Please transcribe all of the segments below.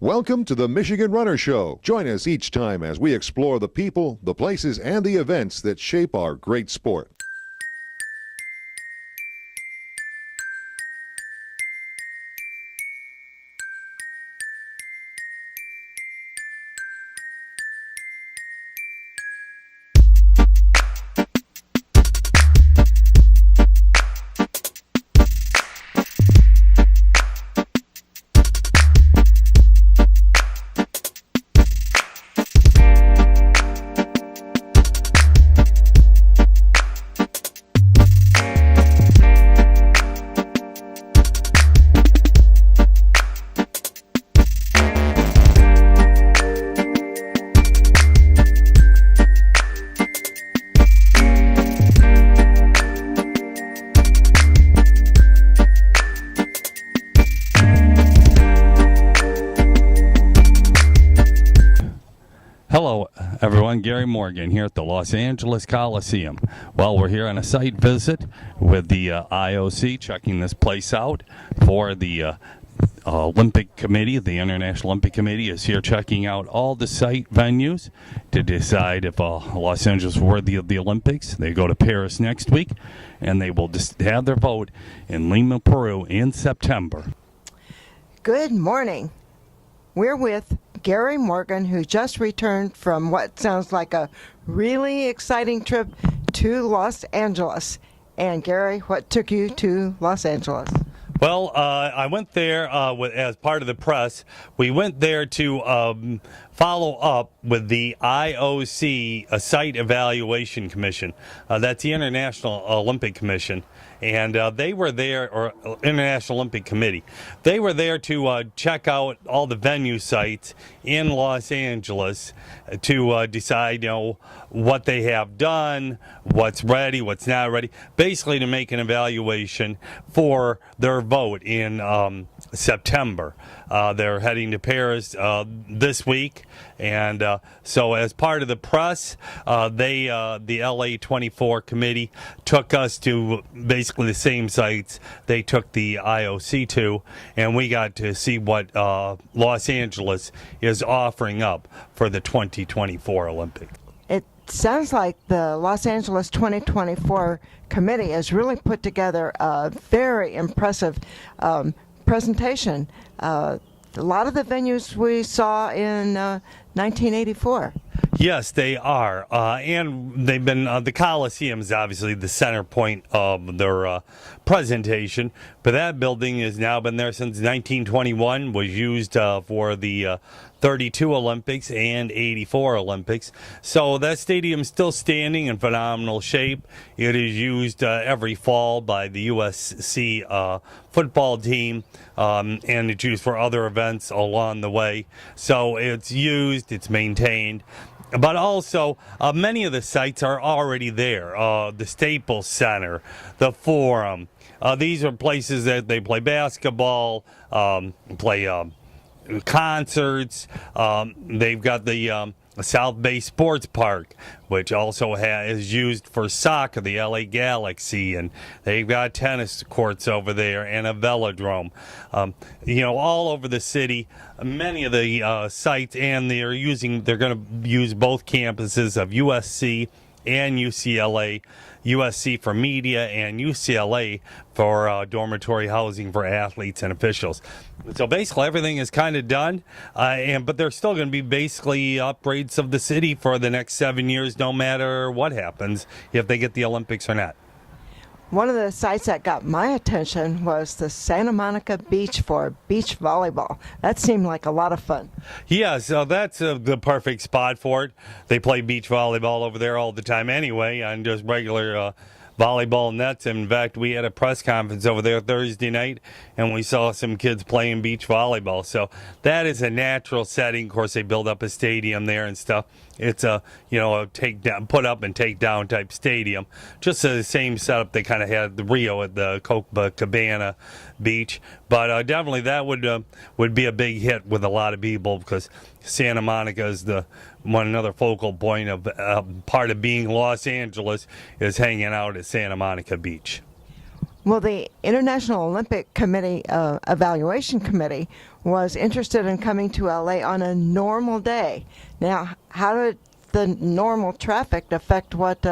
Welcome to the Michigan Runner Show. Join us each time as we explore the people, the places, and the events that shape our great sport. Hello, everyone. Gary Morgan here at the Los Angeles Coliseum. Well, we're here on a site visit with the IOC, checking this place out for the Olympic Committee. The International Olympic Committee is here checking out all the site venues to decide if Los Angeles is worthy of the Olympics. They go to Paris next week, and they will just have their vote in Lima, Peru in September. Good morning. We're with Gary Morgan, who just returned from what sounds like a really exciting trip to Los Angeles. And Gary, what took you to Los Angeles? Well, I went there as part of the press. We went there to follow up with the IOC Site Evaluation Commission. That's the International Olympic Commission. And they were there, or International Olympic Committee. They were there to check out all the venue sites in Los Angeles to decide, what they have done, what's ready, what's not ready. Basically, to make an evaluation for their vote in September. They're heading to Paris this week, and so as part of the press, the LA 24 committee took us to basically the same sites they took the IOC to, and we got to see what Los Angeles is offering up for the 2024 Olympics. It sounds like the Los Angeles 2024 committee has really put together a very impressive presentation. A lot of the venues we saw in 1984. Yes, they are, and they've been. The Coliseum is obviously the center point of their presentation, but that building has now been there since 1921. Was used for the 32 Olympics and 84 Olympics. So that stadium's still standing in phenomenal shape. It is used every fall by the USC football team, and it's used for other events along the way. So it's used, it's maintained. But also, many of the sites are already there. The Staples Center, the Forum. These are places that they play basketball, play concerts. They've got the South Bay Sports Park, which also is used for soccer, the LA Galaxy, and they've got tennis courts over there and a velodrome. All over the city, many of the sites, and they're going to use both campuses of USC and UCLA. USC for media and UCLA for dormitory housing for athletes and officials. So basically everything is kind of done, but there's still going to be basically upgrades of the city for the next 7 years, no matter what happens, if they get the Olympics or not. One of the sites that got my attention was the Santa Monica Beach for beach volleyball. That seemed like a lot of fun. Yeah, so that's the perfect spot for it. They play beach volleyball over there all the time anyway, on just regular volleyball nets. In fact, we had a press conference over there Thursday night, and we saw some kids playing beach volleyball. So that is a natural setting. Of course, they build up a stadium there and stuff. It's a take down, put up and take down type stadium. Just the same setup they kind of had the Rio at the Copacabana beach. But definitely that would be a big hit with a lot of people, because Santa Monica is another focal point of part of being Los Angeles is hanging out at Santa Monica Beach. Well, the International Olympic Committee Evaluation Committee was interested in coming to LA on a normal day. Now, how did the normal traffic affect what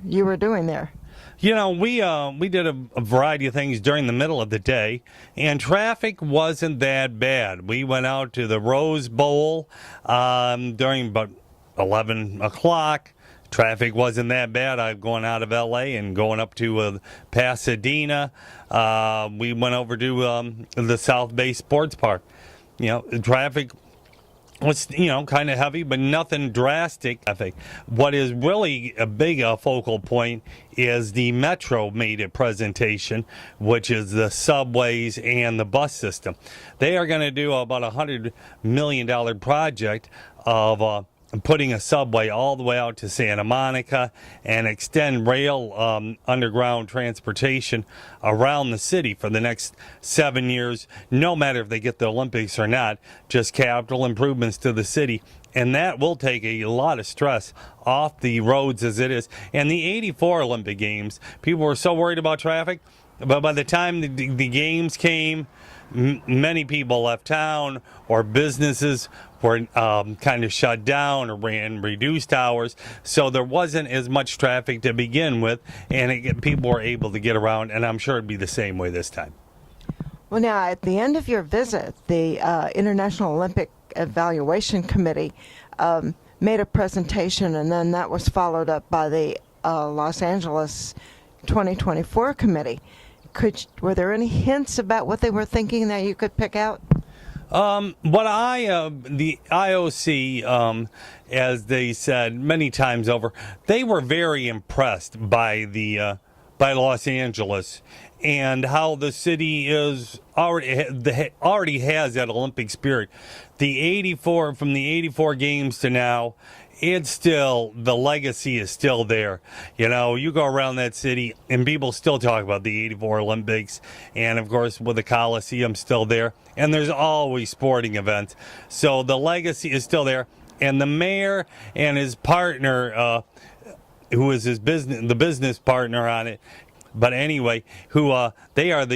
you were doing there? You know, we did a variety of things during the middle of the day, and traffic wasn't that bad. We went out to the Rose Bowl during about 11 o'clock. Traffic wasn't that bad. I'm going out of L.A. and going up to Pasadena. We went over to the South Bay Sports Park. You know, the traffic was, kind of heavy, but nothing drastic. I think what is really a big focal point is the Metro made a presentation, which is the subways and the bus system. They are going to do about $100 million project of putting a subway all the way out to Santa Monica and extend rail underground transportation around the city for the next 7 years, no matter if they get the Olympics or not, just capital improvements to the city. And that will take a lot of stress off the roads as it is. And the 84 Olympic Games, people were so worried about traffic, but by the time the games came, many people left town, or businesses were kind of shut down or ran reduced hours, so there wasn't as much traffic to begin with, and people were able to get around, and I'm sure it'd be the same way this time. Well, now, at the end of your visit, the International Olympic Evaluation Committee made a presentation, and then that was followed up by the Los Angeles 2024 committee. Were there any hints about what they were thinking that you could pick out? The IOC, as they said many times over, they were very impressed by by Los Angeles and how the city is already has that Olympic spirit. From the 84 games to now, the legacy is still there. You go around that city and people still talk about the 84 Olympics, and of course with the Coliseum still there, and there's always sporting events. So the legacy is still there, and the mayor and his partner, who is the business partner on it, but anyway, they are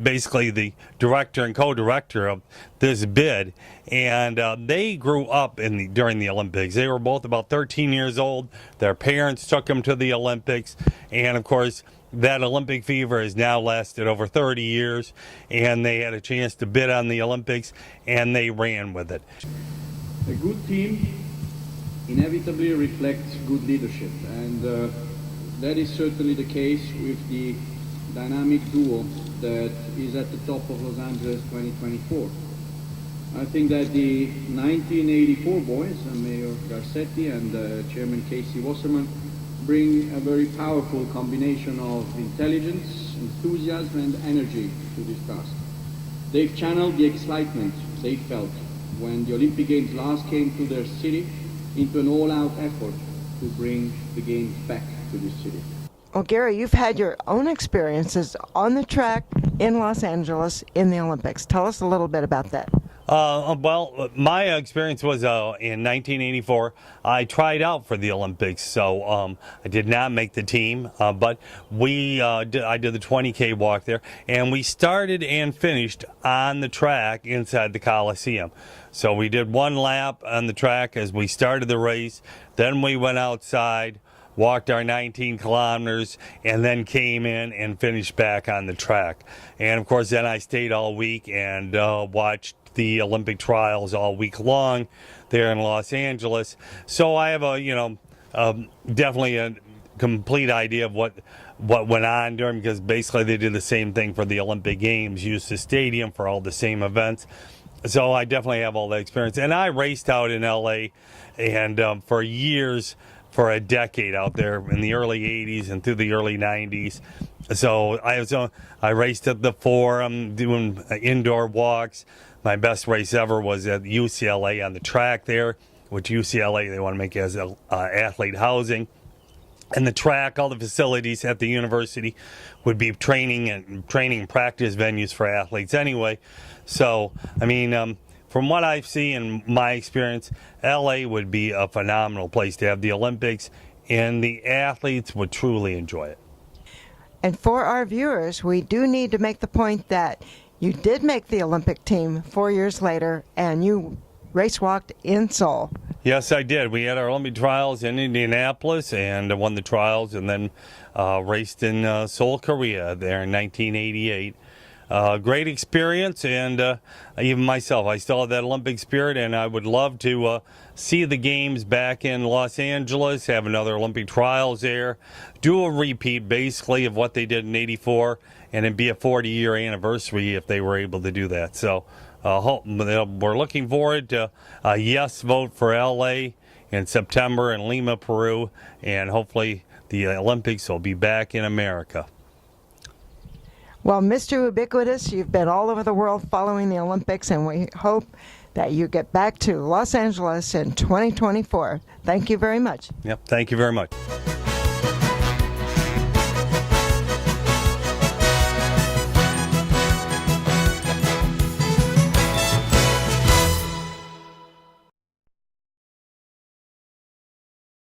basically the director and co-director of this bid, and they grew up during the Olympics. They were both about 13 years old. Their parents took them to the Olympics, and of course that Olympic fever has now lasted over 30 years, and they had a chance to bid on the Olympics, and they ran with it. A good team inevitably reflects good leadership, and that is certainly the case with the dynamic duo that is at the top of Los Angeles 2024. I think that the 1984 boys, Mayor Garcetti and Chairman Casey Wasserman, bring a very powerful combination of intelligence, enthusiasm and energy to this task. They've channeled the excitement they felt when the Olympic Games last came to their city into an all-out effort to bring the Games back to this city. Well, Gary, you've had your own experiences on the track in Los Angeles in the Olympics. Tell us a little bit about that. My experience was in 1984. I tried out for the Olympics, so I did not make the team, but I did the 20K walk there, and we started and finished on the track inside the Coliseum. So we did one lap on the track as we started the race, then we went outside, walked our 19 kilometers, and then came in and finished back on the track. And of course then I stayed all week and watched the Olympic trials all week long there in Los Angeles. So I have definitely a complete idea of what went on during, because basically they did the same thing for the Olympic Games, used the stadium for all the same events. So I definitely have all that experience. And I raced out in LA and for years, for a decade out there in the early 80s and through the early 90s. So I raced at the Forum doing indoor walks. My best race ever was at UCLA on the track there, which UCLA, they want to make as athlete housing. And the track, all the facilities at the university would be training and practice venues for athletes anyway. So, from what I've seen in my experience, LA would be a phenomenal place to have the Olympics, and the athletes would truly enjoy it. And for our viewers, we do need to make the point that you did make the Olympic team 4 years later, and you race walked in Seoul. Yes, I did. We had our Olympic trials in Indianapolis and won the trials, and then raced in Seoul, Korea there in 1988. Great experience, and even myself, I still have that Olympic spirit, and I would love to see the games back in Los Angeles, have another Olympic trials there, do a repeat basically of what they did in '84, and it'd be a 40-year anniversary if they were able to do that. So we're looking forward to a yes vote for LA in September in Lima, Peru, and hopefully the Olympics will be back in America. Well, Mr. Ubiquitous, you've been all over the world following the Olympics, and we hope that you get back to Los Angeles in 2024. Thank you very much. Yep, thank you very much.